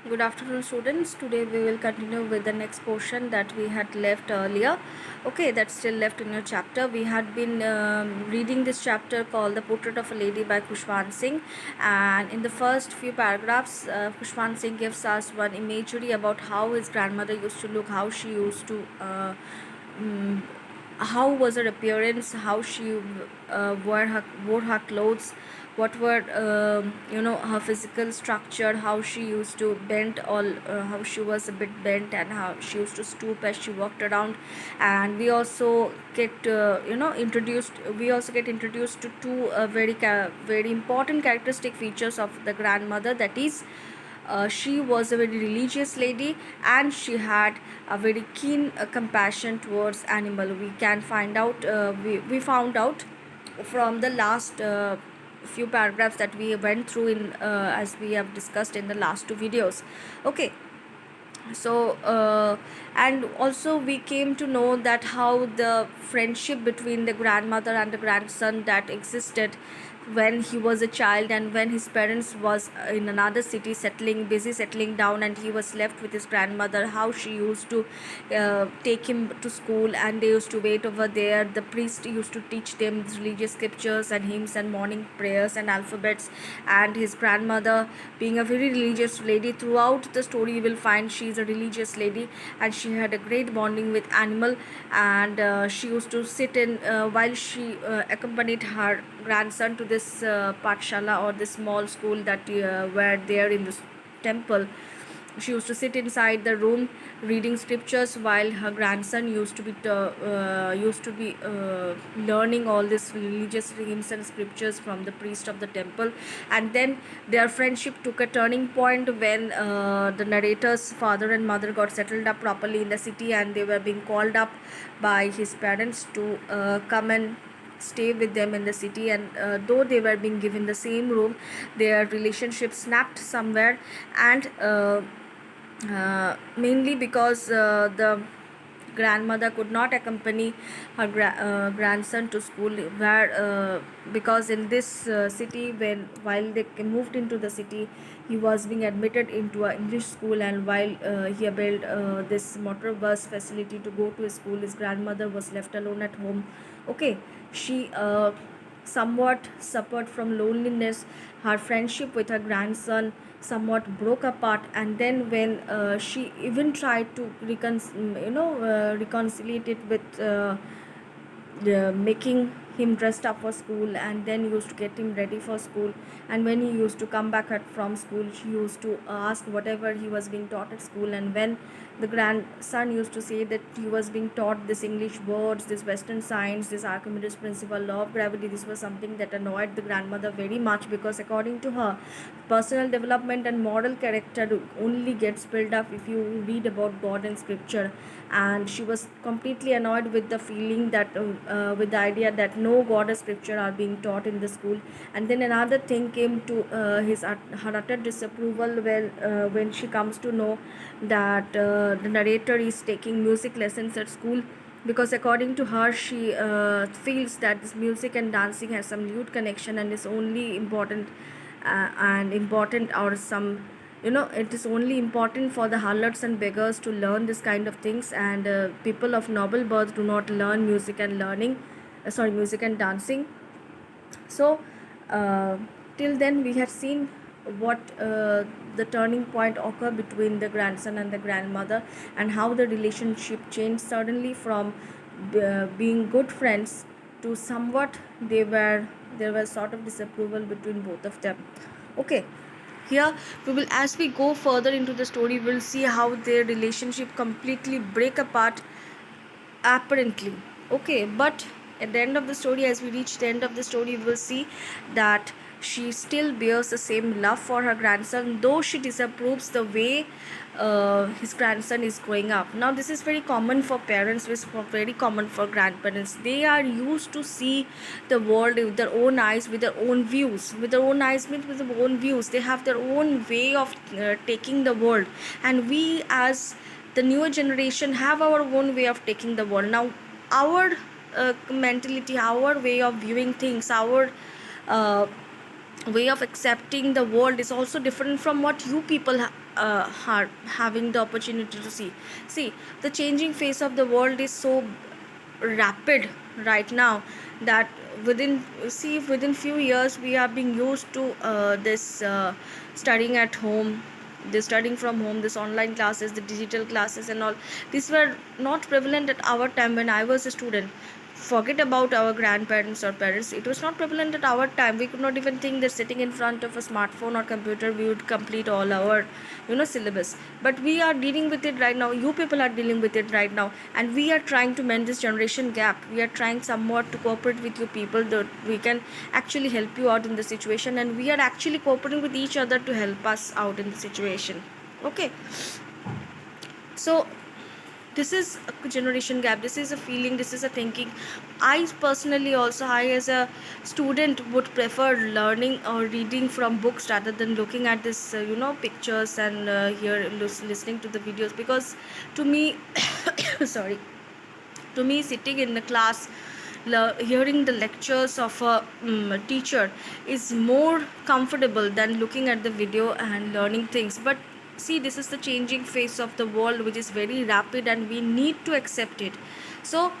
Good afternoon, students. Today we will continue with the next portion that we had left earlier. Okay, that's still left in your chapter. We had been reading this chapter called The Portrait of a Lady by Khushwant Singh, and in the first few paragraphs, Khushwant Singh gives us one imagery about how his grandmother used to look, how she used to. Mm, how was her appearance, how she wore her clothes, what were her physical structure, how she used to bend all, how she was a bit bent, and how she used to stoop as she walked around. And we also get introduced we also get introduced to two very important characteristic features of the grandmother, that is, she was a very religious lady, and she had a very keen compassion towards animal. We found out from the last few paragraphs that we went through in as we have discussed in the last two videos. Okay, so and also we came to know that how the friendship between the grandmother and the grandson that existed when he was a child, and when his parents was in another city settling down, and he was left with his grandmother, how she used to take him to school, and they used to wait over there. The priest used to teach them religious scriptures and hymns and morning prayers and alphabets. And his grandmother, being a very religious lady, throughout the story you will find she is a religious lady, and she had a great bonding with animal. And she used to sit in while she accompanied her grandson to this pathshala, or this small school that were there in this temple. She used to sit inside the room reading scriptures, while her grandson used to be learning all these religious hymns and scriptures from the priest of the temple. And then their friendship took a turning point when the narrator's father and mother got settled up properly in the city, and they were being called up by his parents to come and stay with them in the city. And though they were being given the same room, their relationship snapped somewhere. And mainly because the grandmother could not accompany her grandson to school, where because in this city, while they moved into the city, he was being admitted into an English school, and while he built this motor bus facility to go to his school, his grandmother was left alone at home. Okay, she somewhat suffered from loneliness. Her friendship with her grandson somewhat broke apart, and then when she even tried to reconciliate it with making him dressed up for school, and then used to get him ready for school. And when he used to come back from school, she used to ask whatever he was being taught at school. And when the grandson used to say that he was being taught this English words, this Western science, this Archimedes principle, law of gravity, this was something that annoyed the grandmother very much, because according to her, personal development and moral character only gets built up if you read about God and scripture. And she was completely annoyed with the feeling that with the idea that no God or scripture are being taught in the school. And then another thing came to her utter disapproval when she comes to know that the narrator is taking music lessons at school, because according to her, she feels that this music and dancing has some lewd connection, and is only important, or some, it is only important for the harlots and beggars to learn this kind of things, and people of noble birth do not learn music and dancing. So uh, till then we have seen what the turning point occurred between the grandson and the grandmother, and how the relationship changed suddenly from being good friends to somewhat there was sort of disapproval between both of them. Okay, here we will, as we go further into the story, we'll see how their relationship completely break apart apparently. Okay, but at the end of the story, as we reach the end of the story, we will see that she still bears the same love for her grandson, though she disapproves the way his grandson is growing up. Now this is very common for parents, it's very common for grandparents. They are used to see the world with their own eyes, with their own views. With their own eyes means with their own views. They have their own way of taking the world, and we as the newer generation have our own way of taking the world. Now our mentality, our way of viewing things, our uh, way of accepting the world is also different from what you people are having the opportunity to see. The changing face of the world is so rapid right now that within few years we are being used to this studying at home, this studying from home, this online classes, the digital classes and all. These were not prevalent at our time when I was a student. Forget about our grandparents or parents, it was not prevalent at our time. We could not even think that sitting in front of a smartphone or computer we would complete all our syllabus. But we are dealing with it right now, you people are dealing with it right now, and we are trying to mend this generation gap. We are trying somewhat to cooperate with you people that we can actually help you out in the situation, and we are actually cooperating with each other to help us out in the situation. Okay, so this is a generation gap, this is a feeling, this is a thinking. I personally also, I as a student would prefer learning or reading from books rather than looking at this pictures and here listening to the videos, because to me sorry, to me sitting in the class hearing the lectures of a teacher is more comfortable than looking at the video and learning things. But see, this is the changing face of the world which is very rapid and we need to accept it. So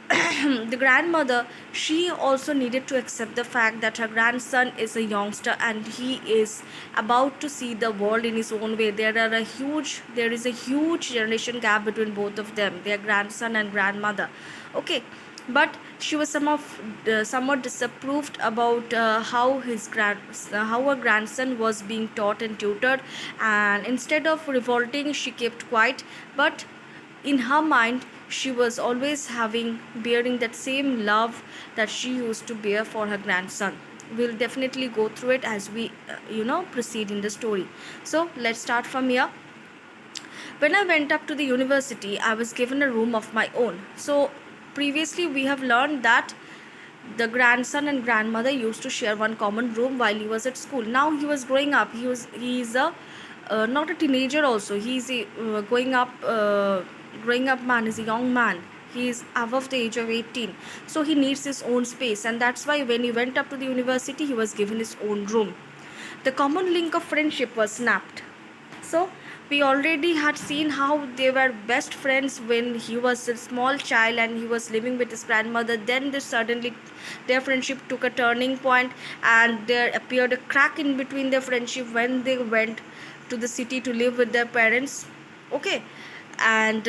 the grandmother, she also needed to accept the fact that her grandson is a youngster and he is about to see the world in his own way. There is a huge generation gap between both of them, their grandson and grandmother. Okay, but she was somewhat disapproved about how her grandson was being taught and tutored, and instead of revolting she kept quiet. But in her mind she was always bearing that same love that she used to bear for her grandson. We'll definitely go through it as we proceed in the story. So let's start from here. When I went up to the university, I was given a room of my own. So previously we have learned that the grandson and grandmother used to share one common room while he was at school. Now he was growing up, he's a not a teenager also, he's a growing up man, is a young man, he is above the age of 18. So he needs his own space, and that's why when he went up to the university he was given his own room. The common link of friendship was snapped. So we already had seen how they were best friends when he was a small child and he was living with his grandmother. Then suddenly their friendship took a turning point, and there appeared a crack in between their friendship when they went to the city to live with their parents. Okay, and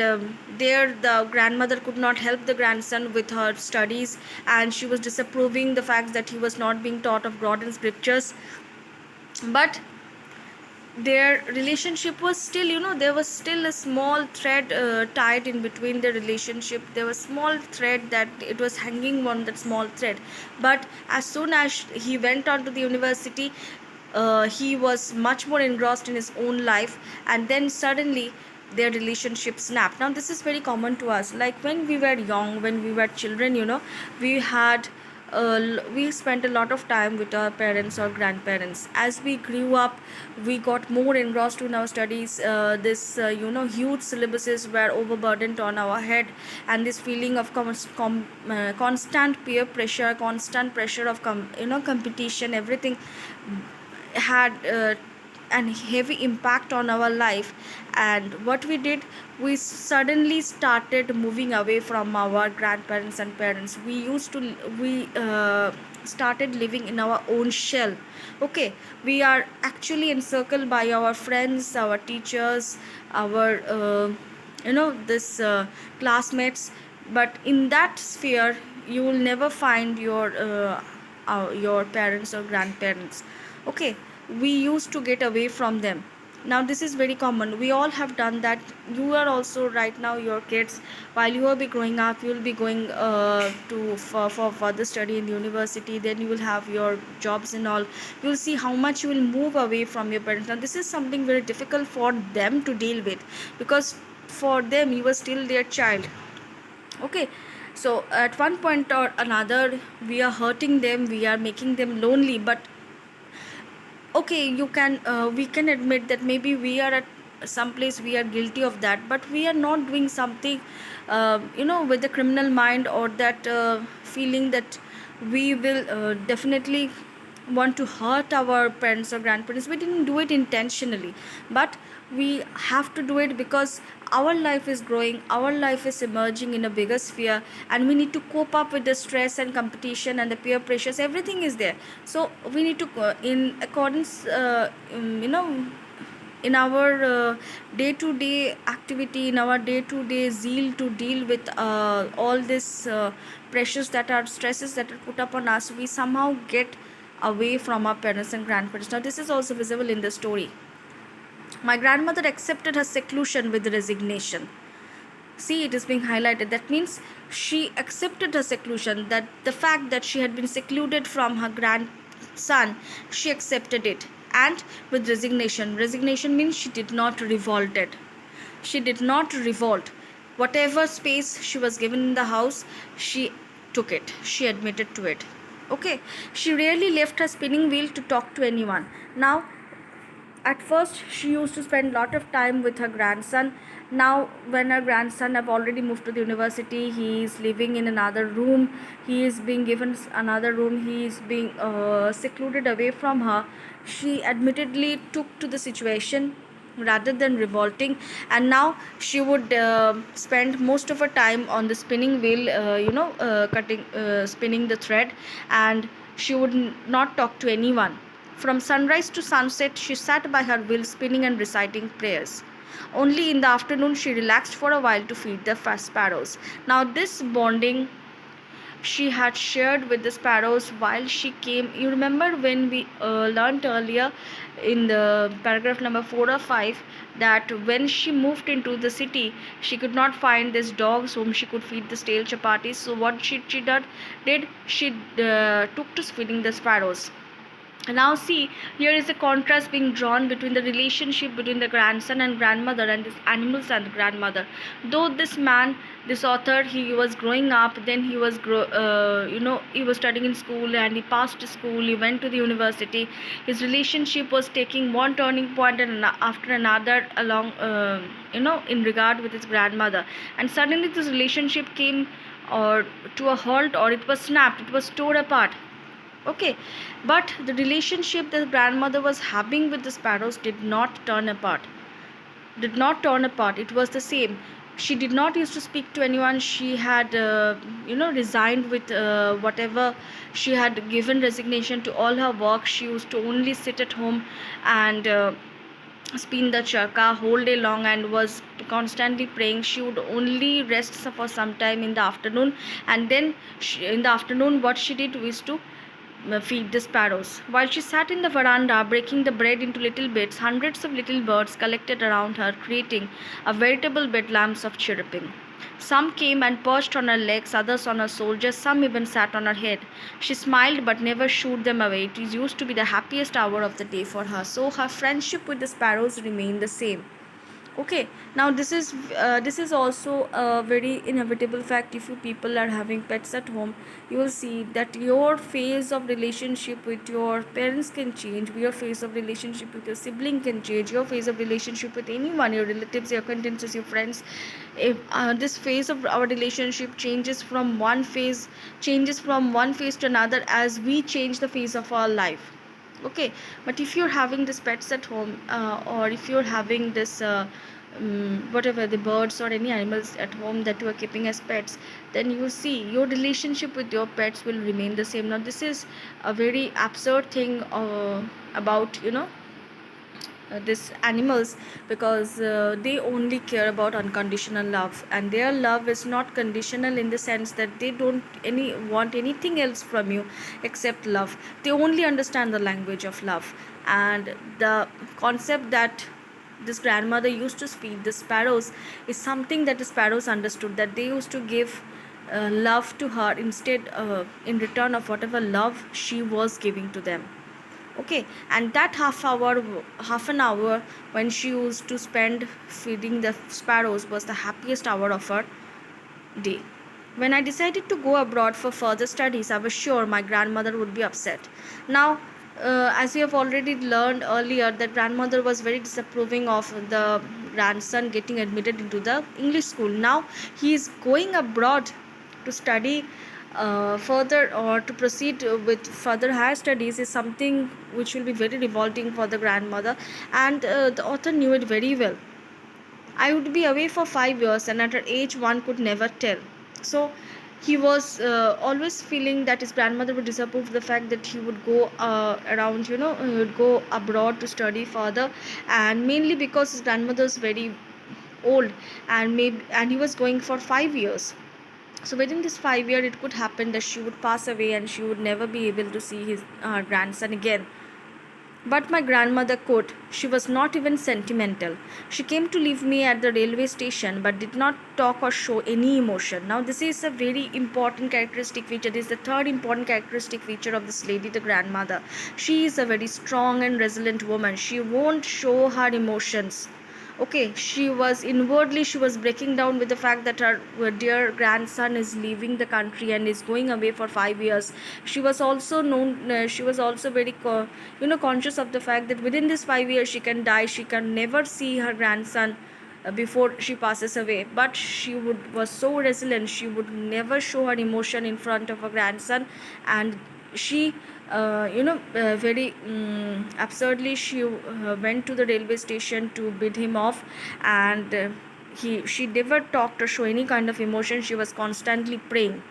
there the grandmother could not help the grandson with her studies, and she was disapproving the fact that he was not being taught of God and scriptures. But their relationship was still, there was still a small thread tied in between the relationship. There was small thread that it was hanging on that small thread. But as soon as he went on to the university, he was much more engrossed in his own life, and then suddenly their relationship snapped. Now this is very common to us, like when we were young, when we were children, we spent a lot of time with our parents or grandparents. As we grew up, we got more engrossed in our studies. This huge syllabuses were overburdened on our head, and this feeling of constant peer pressure, constant pressure of competition, everything had an heavy impact on our life. And what we did, we suddenly started moving away from our grandparents and parents. We started living in our own shell. Okay, we are actually encircled by our friends, our teachers, our this classmates. But in that sphere you will never find your parents or grandparents. Okay, we used to get away from them. Now this is very common, we all have done that. You are also right now, your kids, while you will be growing up, you will be going for further study in the university, then you will have your jobs and all. You will see how much you will move away from your parents. Now this is something very difficult for them to deal with, because for them you were still their child. Okay, so at one point or another we are hurting them, we are making them lonely. But okay, we can admit that maybe we are at some place, we are guilty of that, but we are not doing something with the criminal mind, or that feeling that we will definitely want to hurt our parents or grandparents. We didn't do it intentionally, but we have to do it because our life is growing, our life is emerging in a bigger sphere, and we need to cope up with the stress and competition and the peer pressures. Everything is there, so we need to in accordance in our day to day activity, in our day to day zeal to deal with all this pressures that are stresses that are put up on us, we somehow get away from our parents and grandparents. Now this is also visible in the story. My grandmother accepted her seclusion with resignation. See, it is being highlighted. That means she accepted her seclusion, that the fact that she had been secluded from her grandson, she accepted it, and with resignation. Resignation means she did not revolted. She did not revolt. Whatever space she was given in the house, she took it. She admitted to it. Okay. She rarely left her spinning wheel to talk to anyone. Now, at first she used to spend a lot of time with her grandson. Now when her grandson have already moved to the university, he is living in another room, he is being given another room, he is being secluded away from her. She admittedly took to the situation rather than revolting, and now she would spend most of her time on the spinning wheel, cutting spinning the thread, and she would not talk to anyone. From sunrise to sunset, she sat by her wheel spinning and reciting prayers. Only in the afternoon she relaxed for a while to feed the sparrows. Now, this bonding she had shared with the sparrows while she came. You remember when we learnt earlier in the paragraph number 4 or 5 that when she moved into the city, she could not find these dogs whom she could feed the stale chapatis. So, what she did she took to feeding the sparrows. Now see, here is a contrast being drawn between the relationship between the grandson and grandmother and these animals and the grandmother. Though this man, this author, he was growing up, then he was he was studying in school and he passed school, he went to the university. His relationship was taking one turning point and after another along in regard with his grandmother, and suddenly this relationship came or to a halt, or it was snapped, it was torn apart. Okay, but the relationship that the grandmother was having with the sparrows did not turn apart. Did not turn apart. It was the same. She did not used to speak to anyone. She had, resigned with whatever. She had given resignation to all her work. She used to only sit at home and spin the charka whole day long and was constantly praying. She would only rest for some time in the afternoon, and then in the afternoon what she did was to feed the sparrows. While she sat in the veranda breaking the bread into little bits, hundreds of little birds collected around her, creating a veritable bedlam of chirruping. Some came and perched on her legs, others on her shoulders, some even sat on her head. She smiled but never shooed them away. It used to be the happiest hour of the day for her. So her friendship with the sparrows remained the same. Okay, now this is also a very inevitable fact. If you people are having pets at home, you will see that your phase of relationship with your parents can change, your phase of relationship with your sibling can change, your phase of relationship with anyone, your relatives, your acquaintances, your friends. If this phase of our relationship changes from one phase to another as we change the phase of our life. Okay, but if you're having this pets at home, or if you're having this whatever the birds or any animals at home that you are keeping as pets, then you see your relationship with your pets will remain the same. Now this is a very absurd thing about these animals, because they only care about unconditional love, and their love is not conditional in the sense that they don't want anything else from you except love. They only understand the language of love, and the concept that this grandmother used to feed the sparrows is something that the sparrows understood, that they used to give love to her instead, in return of whatever love she was giving to them. Okay, and that half an hour when she used to spend feeding the sparrows was the happiest hour of her day. When I decided to go abroad for further studies, I was sure my grandmother would be upset. Now, as we have already learned earlier, that grandmother was very disapproving of the grandson getting admitted into the English school. Now he is going abroad to study further or to proceed with further higher studies is something which will be very revolting for the grandmother, and the author knew it very well. I would be away for 5 years, and at her age, one could never tell. So he was always feeling that his grandmother would disapprove the fact that he would go around, he would go abroad to study further, and mainly because his grandmother is very old, and he was going for 5 years. So within this 5 year, it could happen that she would pass away and she would never be able to see his grandson again. But my grandmother could. She was not even sentimental. She came to leave me at the railway station but did not talk or show any emotion. Now, this is a very important characteristic feature. This is the third important characteristic feature of this lady, the grandmother. She is a very strong and resilient woman. She won't show her emotions. Okay, she was breaking down with the fact that her dear grandson is leaving the country and is going away for 5 years. She was also she was also very conscious of the fact that within this 5 years she can die, she can never see her grandson before she passes away. But she was so resilient, she would never show her emotion in front of her grandson. And she very absurdly, she went to the railway station to bid him off, and she never talked or show any kind of emotion. She was constantly praying.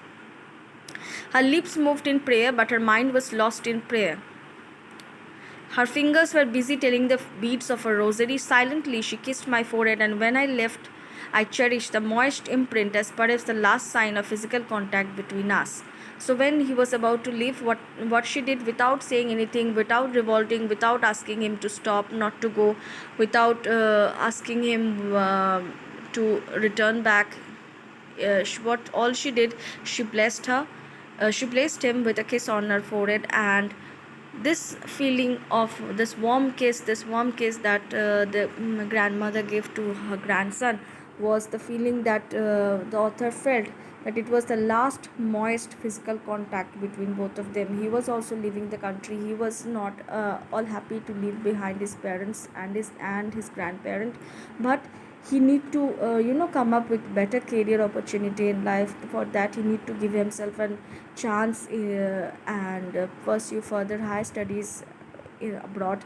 Her lips moved in prayer, but her mind was lost in prayer. Her fingers were busy telling the beads of a rosary. Silently, she kissed my forehead, and when I left, I cherished the moist imprint as perhaps the last sign of physical contact between us. So when he was about to leave, what she did, without saying anything, without revolting, without asking him to stop, not to go, without asking him to return back, what all she did, she blessed her. She placed him with a kiss on her forehead, and this feeling of this warm kiss that the grandmother gave to her grandson was the feeling that the author felt, that it was the last moist physical contact between both of them. He was also leaving the country. He was not all happy to leave behind his parents and his grandparent, but he need to come up with better career opportunity in life. For that, he need to give himself a chance and pursue further high studies abroad.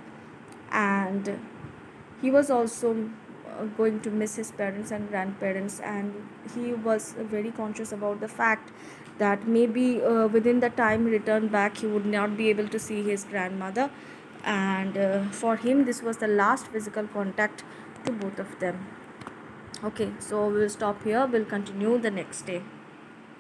And he was also going to miss his parents and grandparents, and he was very conscious about the fact that maybe within the time he returned back, he would not be able to see his grandmother. And for him, this was the last physical contact to both of them. Okay, so we'll stop here. We'll continue the next day.